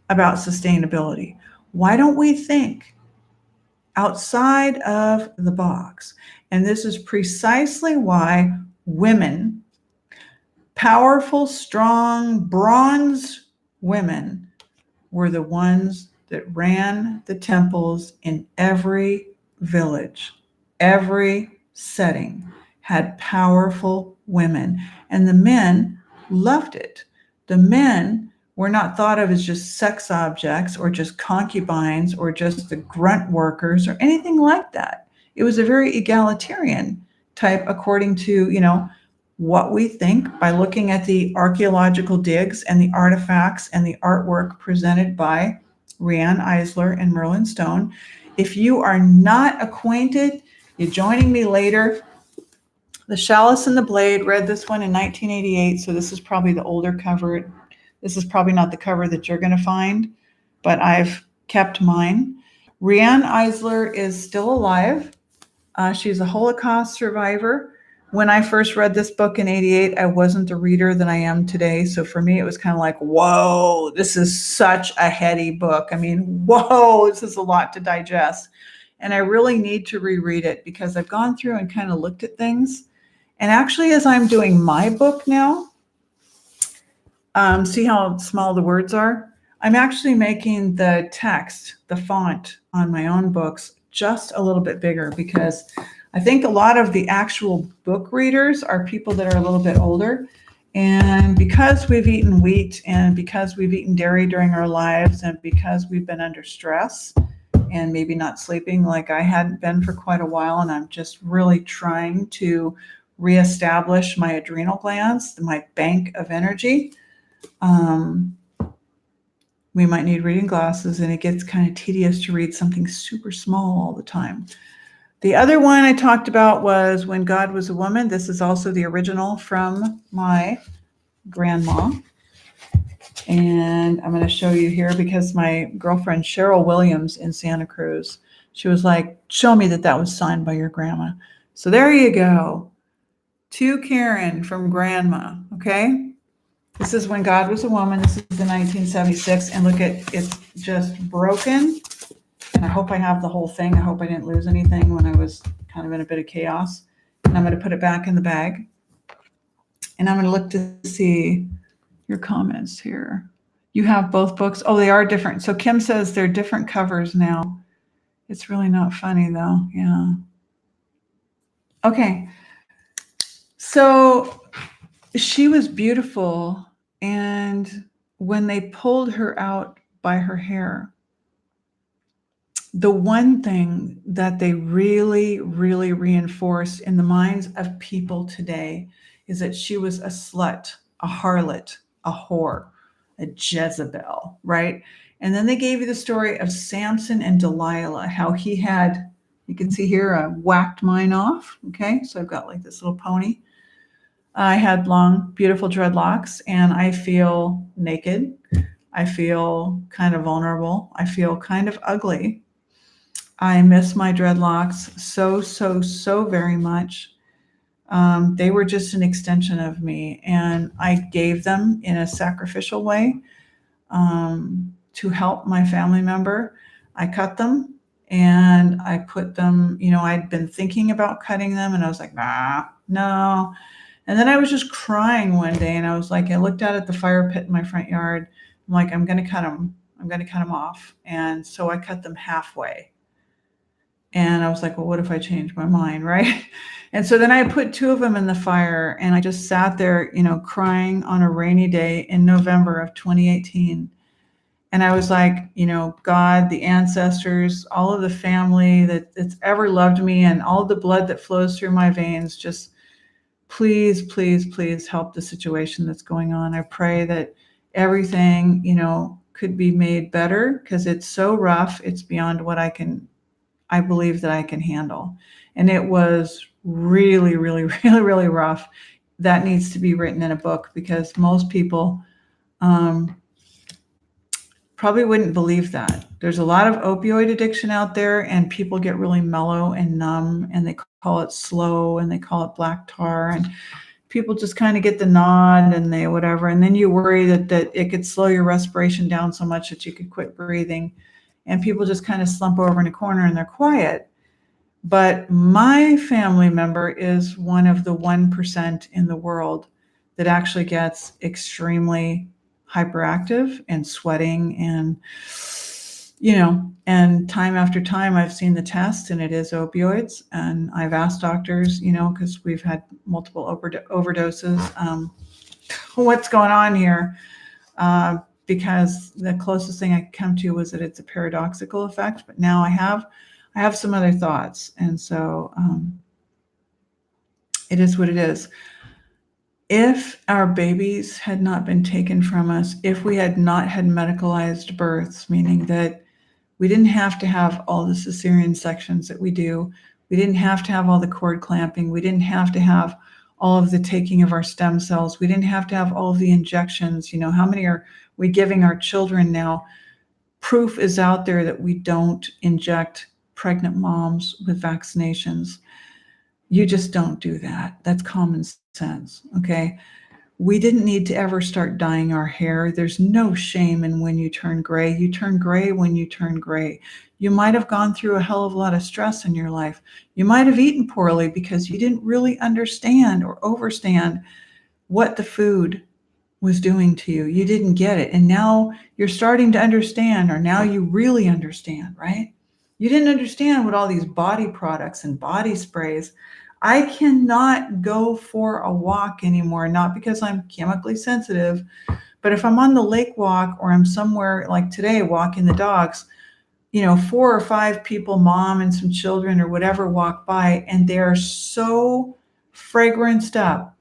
about sustainability? Why don't we think outside of the box? And this is precisely why women, powerful, strong, bronze women, were the ones that ran the temples in every village. Every setting had powerful women, and the men loved it. The men were not thought of as just sex objects or just concubines or just the grunt workers or anything like that. It was a very egalitarian type according to, what we think by looking at the archaeological digs and the artifacts and the artwork presented by Riane Eisler and Merlin Stone. If you are not acquainted, you're joining me later. The Chalice and the Blade, read this one in 1988, so this is probably the older cover. This is probably not the cover that you're going to find, but I've kept mine. Riane Eisler is still alive. She's a Holocaust survivor. When I first read this book in 88, I wasn't the reader that I am today. So for me, it was kind of like, whoa, this is such a heady book. I mean, whoa, this is a lot to digest. And I really need to reread it because I've gone through and kind of looked at things. And actually, as I'm doing my book now, see how small the words are? I'm actually making the text, the font on my own books just a little bit bigger because I think a lot of the actual book readers are people that are a little bit older. And because we've eaten wheat and because we've eaten dairy during our lives and because we've been under stress and maybe not sleeping like I hadn't been for quite a while, and I'm just really trying to reestablish my adrenal glands, my bank of energy, we might need reading glasses, and it gets kind of tedious to read something super small all the time. The other one I talked about was When God Was a Woman. This is also the original from my grandma. And I'm going to show you here because my girlfriend Cheryl Williams in Santa Cruz, she was like, show me that that was signed by your grandma. So there you go. To Karen from grandma. Okay. This is When God Was a Woman. This is the 1976. And look at, it's just broken. And I hope I have the whole thing. I hope I didn't lose anything when I was kind of in a bit of chaos. And I'm going to put it back in the bag. And I'm going to look to see your comments here. You have both books. Oh, they are different. So Kim says they're different covers now. It's really not funny though. Yeah. Okay. So she was beautiful. And when they pulled her out by her hair, the one thing that they really, really reinforced in the minds of people today is that she was a slut, a harlot, a whore, a Jezebel, right? And then they gave you the story of Samson and Delilah, how he had, you can see here, I whacked mine off. Okay, so I've got like this little pony. I had long, beautiful dreadlocks, and I feel naked. I feel kind of vulnerable. I feel kind of ugly. I miss my dreadlocks so, so, so very much. They were just an extension of me, and I gave them in a sacrificial way to help my family member. I cut them and I put them, I'd been thinking about cutting them, and I was like, no. And then I was just crying one day, and I was like, I looked out at the fire pit in my front yard. I'm like, I'm going to cut them. I'm going to cut them off. And so I cut them halfway. And I was like, well, what if I change my mind, right? And so then I put two of them in the fire, and I just sat there, crying on a rainy day in November of 2018. And I was like, God, the ancestors, all of the family that's ever loved me, and all the blood that flows through my veins, just please, please, please help the situation that's going on. I pray that everything, could be made better, because it's so rough. It's beyond what I believe that I can handle. And it was really, really, really, really rough. That needs to be written in a book, because most people probably wouldn't believe that. There's a lot of opioid addiction out there, and people get really mellow and numb, and they call it slow, and they call it black tar, and people just kind of get the nod and they whatever. And then you worry that it could slow your respiration down so much that you could quit breathing. And people just kind of slump over in a corner and they're quiet. But my family member is one of the 1% in the world that actually gets extremely hyperactive and sweating, and and time after time I've seen the test, and it is opioids. And I've asked doctors, because we've had multiple overdoses, what's going on here, because the closest thing I could come to was that it's a paradoxical effect. But now I have some other thoughts, and so it is what it is. If our babies had not been taken from us, if we had not had medicalized births, meaning that we didn't have to have all the cesarean sections that we do, we didn't have to have all the cord clamping, we didn't have to have all of the taking of our stem cells, we didn't have to have all of the injections. How many are we giving our children now? Proof is out there that we don't inject pregnant moms with vaccinations. You just don't do that. That's common sense, okay? We didn't need to ever start dyeing our hair. There's no shame in when you turn gray. You turn gray when you turn gray. You might have gone through a hell of a lot of stress in your life. You might have eaten poorly because you didn't really understand or overstand what the food was doing to you. You didn't get it. And now you're starting to understand, or now you really understand, right? You didn't understand what all these body products and body sprays. I cannot go for a walk anymore, not because I'm chemically sensitive, but if I'm on the lake walk, or I'm somewhere like today walking the dogs, 4 or 5 people, mom and some children or whatever, walk by, and they're so fragranced up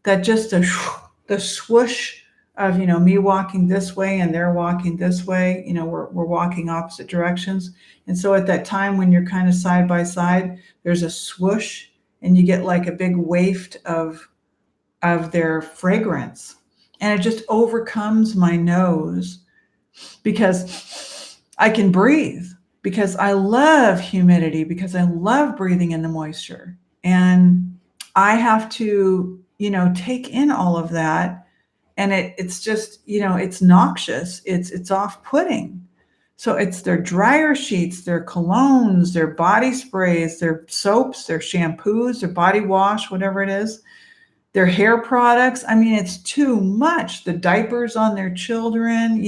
that just the swoosh of me walking this way and they're walking this way, we're walking opposite directions. And so at that time when you're kind of side by side, there's a swoosh, and you get like a big waft of their fragrance, and it just overcomes my nose, because I can breathe, because I love humidity, because I love breathing in the moisture. And I have to take in all of that, and it's just it's noxious, it's off-putting. So it's their dryer sheets, their colognes, their body sprays, their soaps, their shampoos, their body wash, whatever it is, their hair products. I mean, it's too much. The diapers on their children,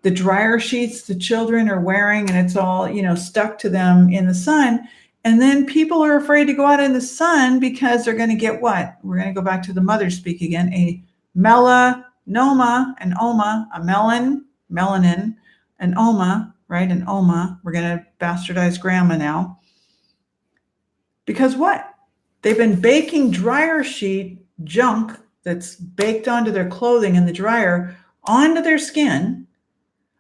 the dryer sheets the children are wearing, and it's all, stuck to them in the sun. And then people are afraid to go out in the sun because they're going to get what? We're going to go back to the mother speak again, a melanoma, an oma, a melanin, an oma, right? An oma. We're going to bastardize grandma now. Because what? They've been baking dryer sheet junk that's baked onto their clothing in the dryer onto their skin,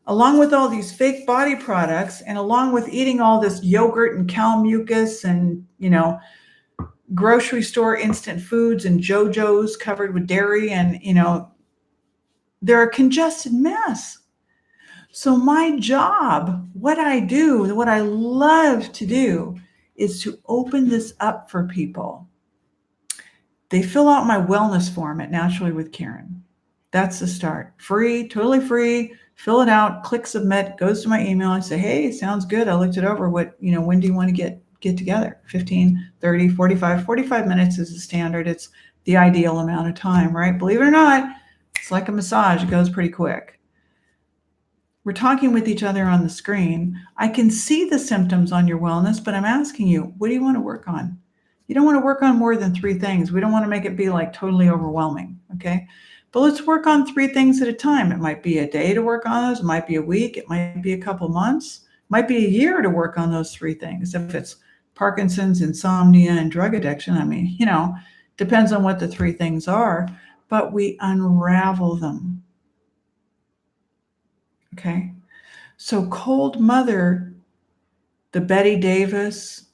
along with all these fake body products, and along with eating all this yogurt and cow mucus and, grocery store instant foods and JoJo's covered with dairy, and, they're a congested mess. So my job, what I do, what I love to do, is to open this up for people. They fill out my wellness form at Naturally with Karen. That's the start. Free, totally free. Fill it out, click submit, goes to my email. I say, hey, sounds good. I looked it over. What, when do you want to get together? 15, 30, 45 minutes is the standard. It's the ideal amount of time, right? Believe it or not, it's like a massage. It goes pretty quick. We're talking with each other on the screen. I can see the symptoms on your wellness, but I'm asking you, what do you want to work on? You don't want to work on more than 3 things. We don't want to make it be like totally overwhelming, okay? But let's work on 3 things at a time. It might be a day to work on those. It might be a week. It might be a couple months. It might be a year to work on those 3 things. If it's Parkinson's, insomnia, and drug addiction, I mean, depends on what the 3 things are, but we unravel them. Okay? So Cold Mother, the Betty Davis,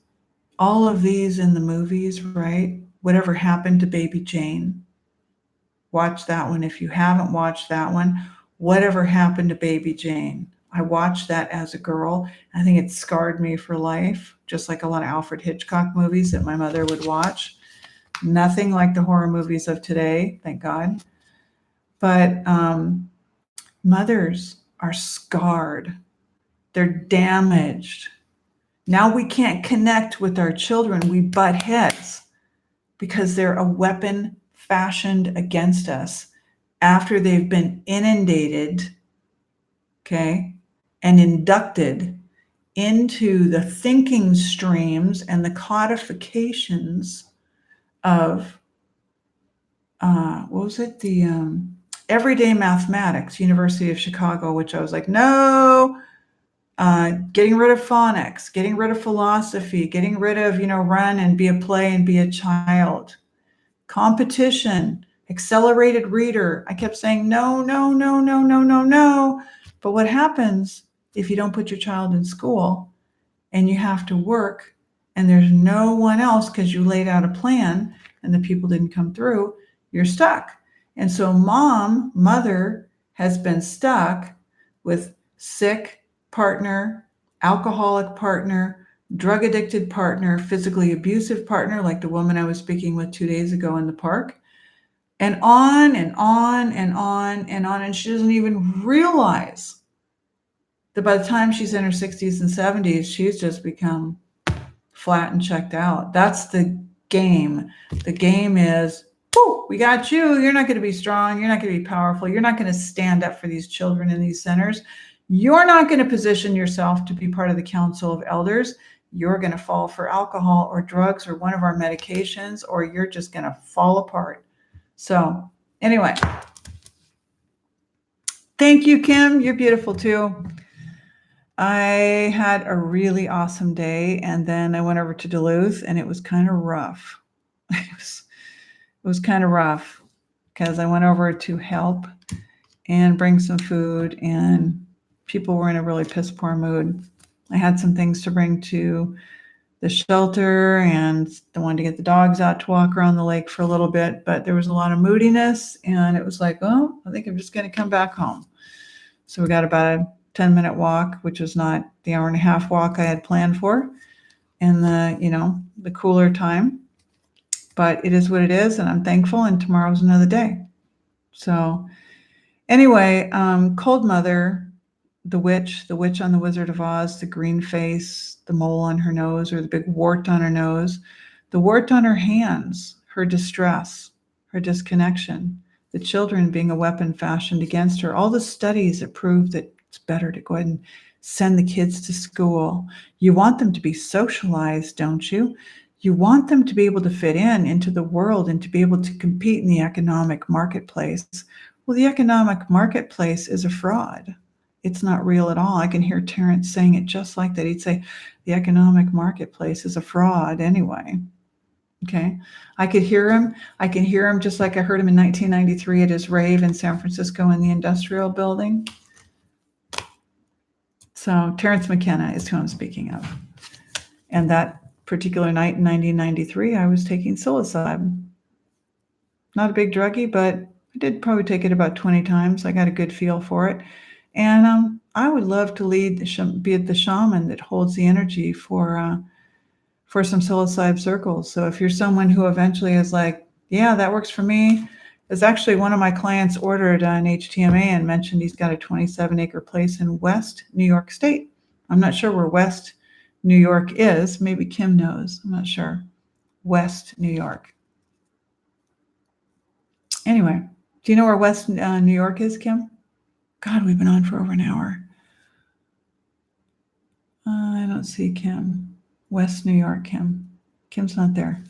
all of these in the movies, right? Whatever happened to Baby Jane? Watch that one. If you haven't watched that one, Whatever Happened to Baby Jane? I watched that as a girl. I think it scarred me for life, just like a lot of Alfred Hitchcock movies that my mother would watch. Nothing like the horror movies of today, thank God. But mothers are scarred. They're damaged. Now we can't connect with our children. We butt heads because they're a weapon fashioned against us after they've been inundated, okay, and inducted into the thinking streams and the codifications of, what was it? The Everyday Mathematics, University of Chicago, which I was like, no, getting rid of phonics, getting rid of philosophy, getting rid of, run and be a play and be a child. Competition, accelerated reader. I kept saying, no, no, no, no, no, no, no. But what happens if you don't put your child in school and you have to work and there's no one else because you laid out a plan and the people didn't come through, you're stuck. And so mother has been stuck with sick partner, alcoholic partner, drug addicted partner, physically abusive partner, like the woman I was speaking with 2 days ago in the park, and on and on and on and on. And she doesn't even realize that by the time she's in her 60s and 70s, she's just become flat and checked out. That's the game. The game is, whoo, we got you. You're not going to be strong. You're not going to be powerful. You're not going to stand up for these children in these centers. You're not going to position yourself to be part of the Council of Elders. You're going to fall for alcohol or drugs or one of our medications, or you're just going to fall apart. So anyway, thank you, Kim. You're beautiful too. I had a really awesome day, and then I went over to Duluth, and it was kind of rough. It was kind of rough because I went over to help and bring some food, and people were in a really piss poor mood. I had some things to bring to the shelter, and I wanted to get the dogs out to walk around the lake for a little bit, but there was a lot of moodiness, and it was like, oh, I think I'm just going to come back home. So we got about a 10-minute walk, which was not the hour and a half walk I had planned for, and the cooler time. But it is what it is, and I'm thankful, and tomorrow's another day. So anyway, Cold Mother, the witch on the Wizard of Oz, the green face, the mole on her nose, or the big wart on her nose, the wart on her hands, her distress, her disconnection, the children being a weapon fashioned against her, all the studies that prove that it's better to go ahead and send the kids to school. You want them to be socialized, don't you? You want them to be able to fit into the world and to be able to compete in the economic marketplace. Well, the economic marketplace is a fraud. It's not real at all. I can hear Terrence saying it just like that. He'd say, the economic marketplace is a fraud anyway. Okay. I could hear him. I can hear him just like I heard him in 1993 at his rave in San Francisco in the industrial building. So Terrence McKenna is who I'm speaking of. And that particular night in 1993, I was taking psilocybin. Not a big druggie, but I did probably take it about 20 times. I got a good feel for it. And I would love to be the shaman that holds the energy for some psilocybin circles. So if you're someone who eventually is like, yeah, that works for me. There's actually one of my clients ordered an HTMA and mentioned he's got a 27-acre place in West New York State. I'm not sure where West New York is. Maybe Kim knows. I'm not sure. West New York. Anyway, do you know where West New York is, Kim? God, we've been on for over an hour. I don't see Kim. West New York, Kim. Kim's not there.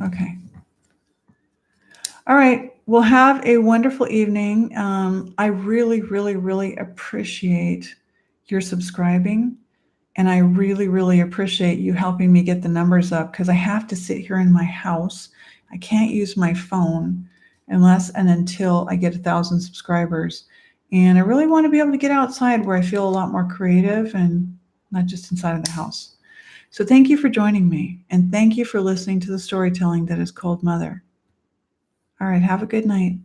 Okay. All right. Well, have a wonderful evening. I really, really, really appreciate your subscribing. And I really, really appreciate you helping me get the numbers up because I have to sit here in my house. I can't use my phone unless and until I get 1,000 subscribers. And I really want to be able to get outside where I feel a lot more creative and not just inside of the house. So thank you for joining me. And thank you for listening to the storytelling that is called Mother. All right, have a good night.